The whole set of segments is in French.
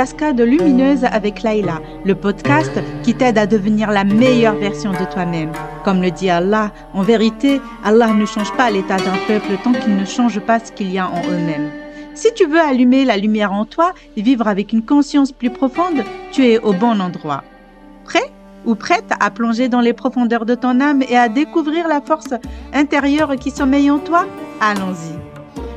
Cascade lumineuse avec Layla, le podcast qui t'aide à devenir la meilleure version de toi-même. Comme le dit Allah, en vérité, Allah ne change pas l'état d'un peuple tant qu'il ne change pas ce qu'il y a en eux-mêmes. Si tu veux allumer la lumière en toi et vivre avec une conscience plus profonde, tu es au bon endroit. Prêt ou prête à plonger dans les profondeurs de ton âme et à découvrir la force intérieure qui sommeille en toi? Allons-y.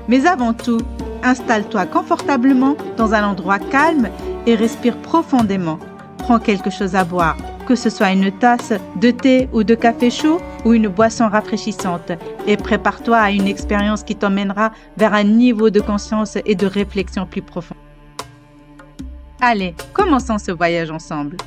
Mais avant tout, installe-toi confortablement dans un endroit calme et respire profondément. Prends quelque chose à boire, que ce soit une tasse de thé ou de café chaud ou une boisson rafraîchissante, et prépare-toi à une expérience qui t'emmènera vers un niveau de conscience et de réflexion plus profond. Allez, commençons ce voyage ensemble.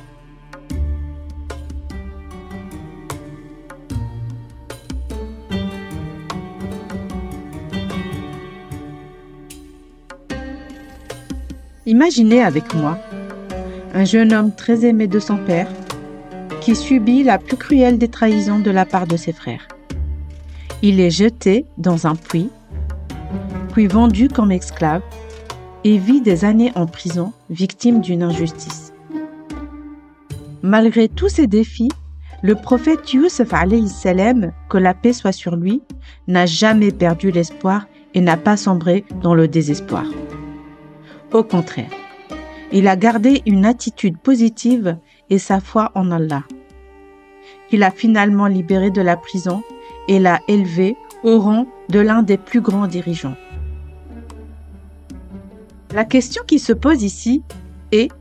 Imaginez avec moi un jeune homme très aimé de son père qui subit la plus cruelle des trahisons de la part de ses frères. Il est jeté dans un puits, puis vendu comme esclave et vit des années en prison, victime d'une injustice. Malgré tous ces défis, le prophète Youssef alayhi salam, que la paix soit sur lui, n'a jamais perdu l'espoir et n'a pas sombré dans le désespoir. Au contraire, il a gardé une attitude positive et sa foi en Allah. Il a finalement libéré de la prison et l'a élevé au rang de l'un des plus grands dirigeants. La question qui se pose ici est: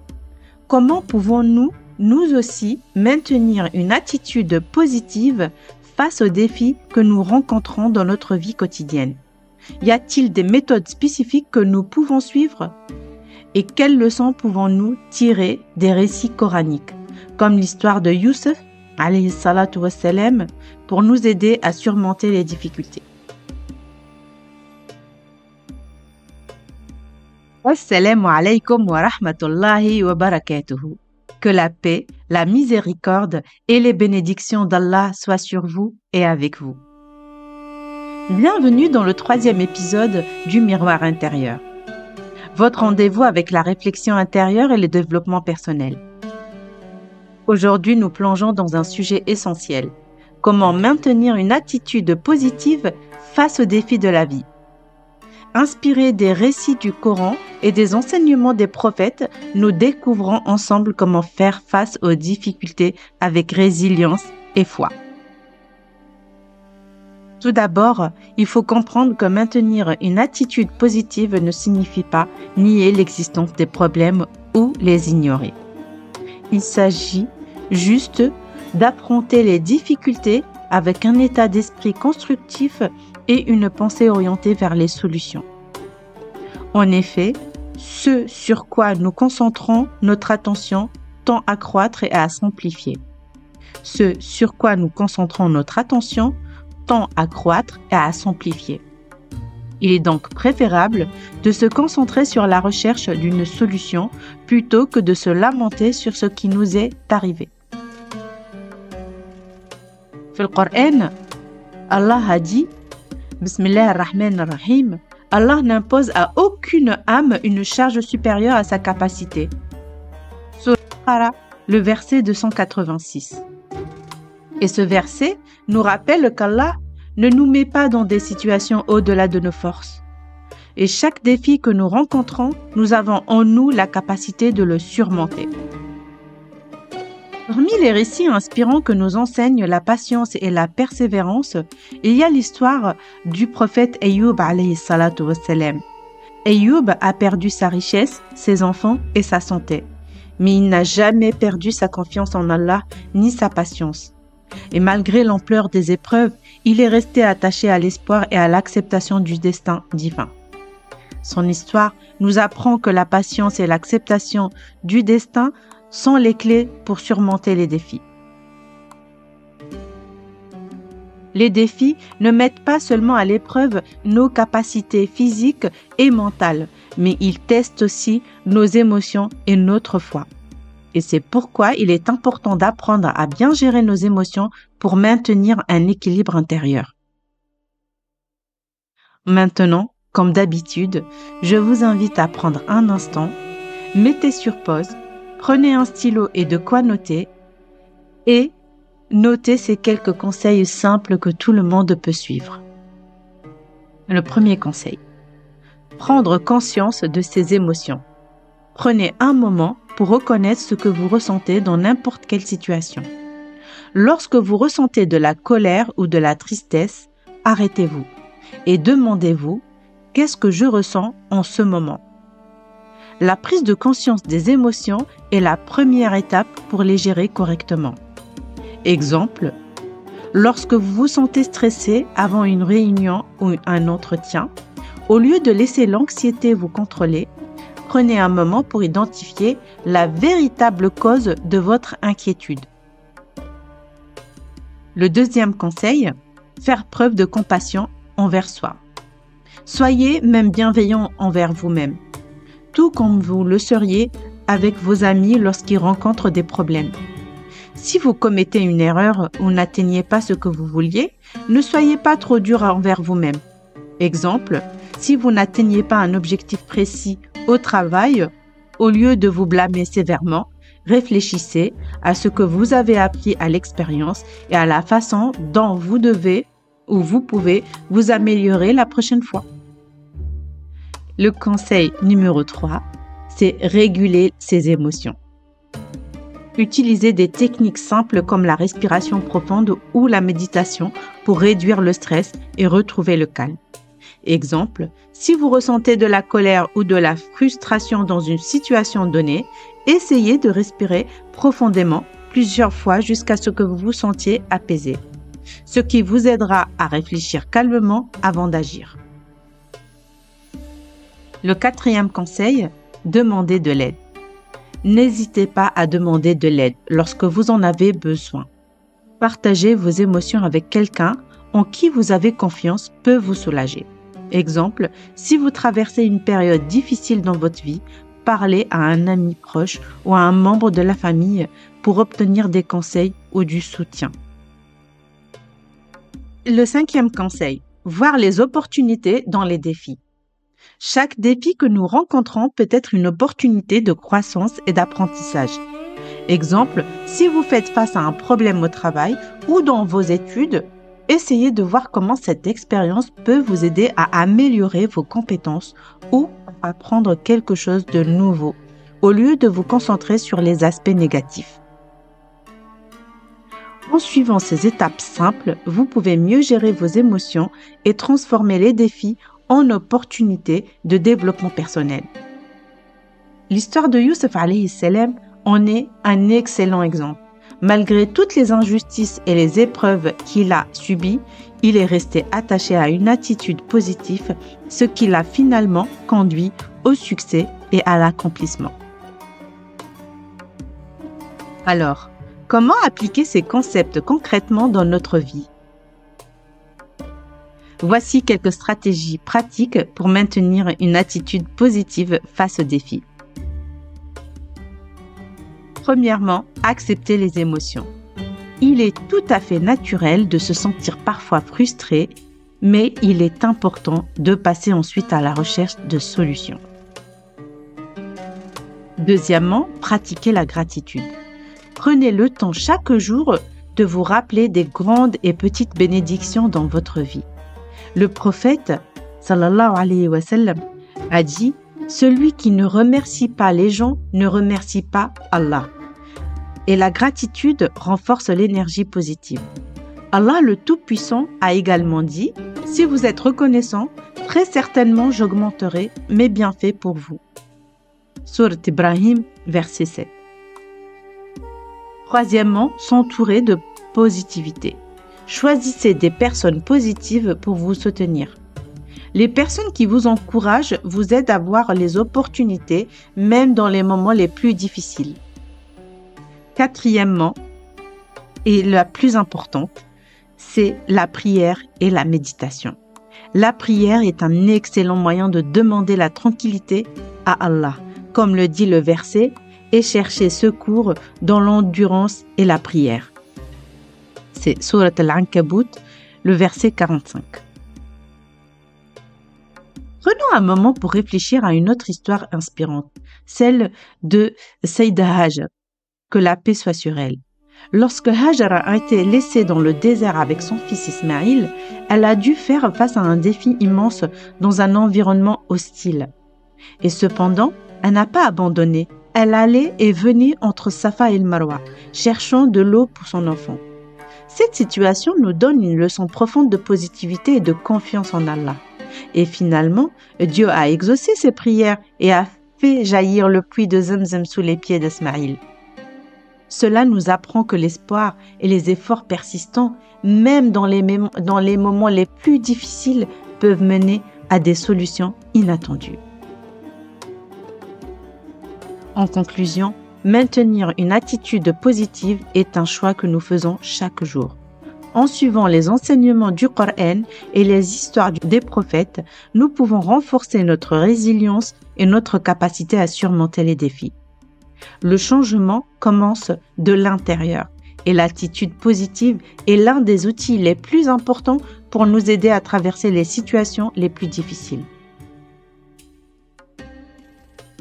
comment pouvons-nous, nous aussi, maintenir une attitude positive face aux défis que nous rencontrons dans notre vie quotidienne? Y a-t-il des méthodes spécifiques que nous pouvons suivre? Et quelles leçons pouvons-nous tirer des récits coraniques, comme l'histoire de Youssef, alayhi salatu wassalam, pour nous aider à surmonter les difficultés? Assalamu alaykum wa rahmatullahi wa barakatuhu. Que la paix, la miséricorde et les bénédictions d'Allah soient sur vous et avec vous. Bienvenue dans le 3e épisode du Miroir intérieur. Votre rendez-vous avec la réflexion intérieure et le développement personnel. Aujourd'hui, nous plongeons dans un sujet essentiel. Comment maintenir une attitude positive face aux défis de la vie. Inspirés des récits du Coran et des enseignements des prophètes, nous découvrons ensemble comment faire face aux difficultés avec résilience et foi. Tout d'abord, il faut comprendre que maintenir une attitude positive ne signifie pas nier l'existence des problèmes ou les ignorer. Il s'agit juste d'affronter les difficultés avec un état d'esprit constructif et une pensée orientée vers les solutions. En effet, ce sur quoi nous concentrons notre attention tend à croître et à s'amplifier. Ce sur quoi nous concentrons notre attention tend à croître et à s'amplifier. Il est donc préférable de se concentrer sur la recherche d'une solution plutôt que de se lamenter sur ce qui nous est arrivé. Dans le Coran, Allah a dit Bismillah ar-Rahman ar-Rahim, Allah n'impose à aucune âme une charge supérieure à sa capacité. Surah, le verset 286. Et ce verset nous rappelle qu'Allah ne nous met pas dans des situations au-delà de nos forces. Et chaque défi que nous rencontrons, nous avons en nous la capacité de le surmonter. Parmi les récits inspirants que nous enseignent la patience et la persévérance, il y a l'histoire du prophète Ayyub alayhi salatu wassalam. Ayyub a perdu sa richesse, ses enfants et sa santé. Mais il n'a jamais perdu sa confiance en Allah ni sa patience. Et malgré l'ampleur des épreuves, il est resté attaché à l'espoir et à l'acceptation du destin divin. Son histoire nous apprend que la patience et l'acceptation du destin sont les clés pour surmonter les défis. Les défis ne mettent pas seulement à l'épreuve nos capacités physiques et mentales, mais ils testent aussi nos émotions et notre foi. Et c'est pourquoi il est important d'apprendre à bien gérer nos émotions pour maintenir un équilibre intérieur. Maintenant, comme d'habitude, je vous invite à prendre un instant Mettez sur pause, prenez un stylo et de quoi noter et notez ces quelques conseils simples que tout le monde peut suivre. Le premier conseil, prendre conscience de ses émotions. Prenez un moment pour reconnaître ce que vous ressentez dans n'importe quelle situation. Lorsque vous ressentez de la colère ou de la tristesse, arrêtez-vous et demandez-vous « Qu'est-ce que je ressens en ce moment ?» La prise de conscience des émotions est la première étape pour les gérer correctement. Exemple, lorsque vous vous sentez stressé avant une réunion ou un entretien, au lieu de laisser l'anxiété vous contrôler, prenez un moment pour identifier la véritable cause de votre inquiétude. Le deuxième conseil, faire preuve de compassion envers soi. Soyez même bienveillant envers vous-même, tout comme vous le seriez avec vos amis lorsqu'ils rencontrent des problèmes. Si vous commettez une erreur ou n'atteignez pas ce que vous vouliez, ne soyez pas trop dur envers vous-même. Exemple, si vous n'atteignez pas un objectif précis au travail, au lieu de vous blâmer sévèrement, réfléchissez à ce que vous avez appris à l'expérience et à la façon dont vous devez ou vous pouvez vous améliorer la prochaine fois. Le conseil numéro 3, c'est réguler ses émotions. Utilisez des techniques simples comme la respiration profonde ou la méditation pour réduire le stress et retrouver le calme. Exemple, si vous ressentez de la colère ou de la frustration dans une situation donnée, essayez de respirer profondément plusieurs fois jusqu'à ce que vous vous sentiez apaisé, ce qui vous aidera à réfléchir calmement avant d'agir. Le quatrième conseil, demandez de l'aide. N'hésitez pas à demander de l'aide lorsque vous en avez besoin. Partager vos émotions avec quelqu'un en qui vous avez confiance peut vous soulager. Exemple, si vous traversez une période difficile dans votre vie, parlez à un ami proche ou à un membre de la famille pour obtenir des conseils ou du soutien. Le cinquième conseil, voir les opportunités dans les défis. Chaque défi que nous rencontrons peut être une opportunité de croissance et d'apprentissage. Exemple, si vous faites face à un problème au travail ou dans vos études, essayez de voir comment cette expérience peut vous aider à améliorer vos compétences ou à apprendre quelque chose de nouveau, au lieu de vous concentrer sur les aspects négatifs. En suivant ces étapes simples, vous pouvez mieux gérer vos émotions et transformer les défis en opportunités de développement personnel. L'histoire de Youssef alayhi salam en est un excellent exemple. Malgré toutes les injustices et les épreuves qu'il a subies, il est resté attaché à une attitude positive, ce qui l'a finalement conduit au succès et à l'accomplissement. Alors, comment appliquer ces concepts concrètement dans notre vie ? Voici quelques stratégies pratiques pour maintenir une attitude positive face aux défis. Premièrement, accepter les émotions. Il est tout à fait naturel de se sentir parfois frustré, mais il est important de passer ensuite à la recherche de solutions. Deuxièmement, pratiquer la gratitude. Prenez le temps chaque jour de vous rappeler des grandes et petites bénédictions dans votre vie. Le prophète, sallallahu alayhi wa sallam, a dit « Celui qui ne remercie pas les gens ne remercie pas Allah ». Et la gratitude renforce l'énergie positive. Allah le Tout-Puissant a également dit « Si vous êtes reconnaissant, très certainement j'augmenterai mes bienfaits pour vous ». Sourate Ibrahim, verset 7. Troisièmement, s'entourer de positivité. Choisissez des personnes positives pour vous soutenir. Les personnes qui vous encouragent vous aident à voir les opportunités, même dans les moments les plus difficiles. Quatrièmement, et la plus importante, c'est la prière et la méditation. La prière est un excellent moyen de demander la tranquillité à Allah, comme le dit le verset, et chercher secours dans l'endurance et la prière. C'est Sourate Al-Ankabut, le verset 45. Prenons un moment pour réfléchir à une autre histoire inspirante, celle de Sayyidah Hajar, que la paix soit sur elle. Lorsque Hajar a été laissée dans le désert avec son fils Ismaïl, elle a dû faire face à un défi immense dans un environnement hostile. Et cependant, elle n'a pas abandonné. Elle allait et venait entre Safa et le Marwa, cherchant de l'eau pour son enfant. Cette situation nous donne une leçon profonde de positivité et de confiance en Allah. Et finalement, Dieu a exaucé ses prières et a fait jaillir le puits de Zamzam sous les pieds d'Ismaïl. Cela nous apprend que l'espoir et les efforts persistants, même dans les moments les plus difficiles, peuvent mener à des solutions inattendues. En conclusion, maintenir une attitude positive est un choix que nous faisons chaque jour. En suivant les enseignements du Coran et les histoires des prophètes, nous pouvons renforcer notre résilience et notre capacité à surmonter les défis. Le changement commence de l'intérieur et l'attitude positive est l'un des outils les plus importants pour nous aider à traverser les situations les plus difficiles.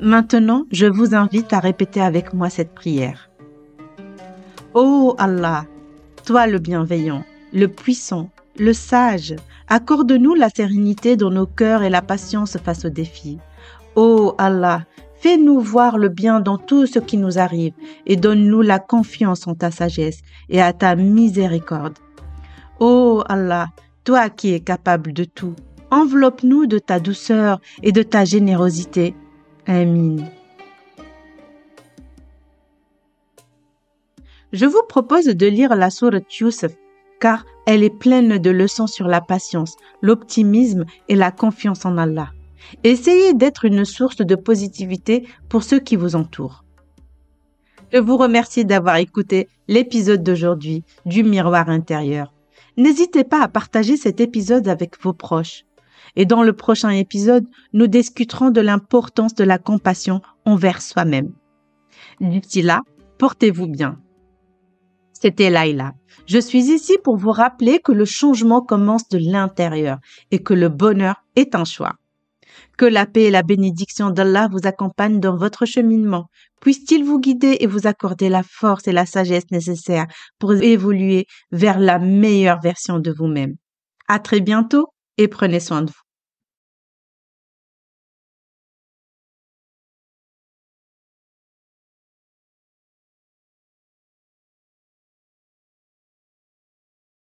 Maintenant, je vous invite à répéter avec moi cette prière. Ô Allah, toi le bienveillant, le puissant, le sage, accorde-nous la sérénité dans nos cœurs et la patience face aux défis. Ô Allah, fais-nous voir le bien dans tout ce qui nous arrive et donne-nous la confiance en ta sagesse et à ta miséricorde. Ô Allah, toi qui es capable de tout, enveloppe-nous de ta douceur et de ta générosité. Amin. Je vous propose de lire la sourate Yusuf, car elle est pleine de leçons sur la patience, l'optimisme et la confiance en Allah. Essayez d'être une source de positivité pour ceux qui vous entourent. Je vous remercie d'avoir écouté l'épisode d'aujourd'hui du Miroir intérieur. N'hésitez pas à partager cet épisode avec vos proches. Et dans le prochain épisode, nous discuterons de l'importance de la compassion envers soi-même. D'ici là, portez-vous bien. C'était Laïla. Je suis ici pour vous rappeler que le changement commence de l'intérieur et que le bonheur est un choix. Que la paix et la bénédiction d'Allah vous accompagnent dans votre cheminement. Puisse-t-il vous guider et vous accorder la force et la sagesse nécessaires pour évoluer vers la meilleure version de vous-même. À très bientôt et prenez soin de vous.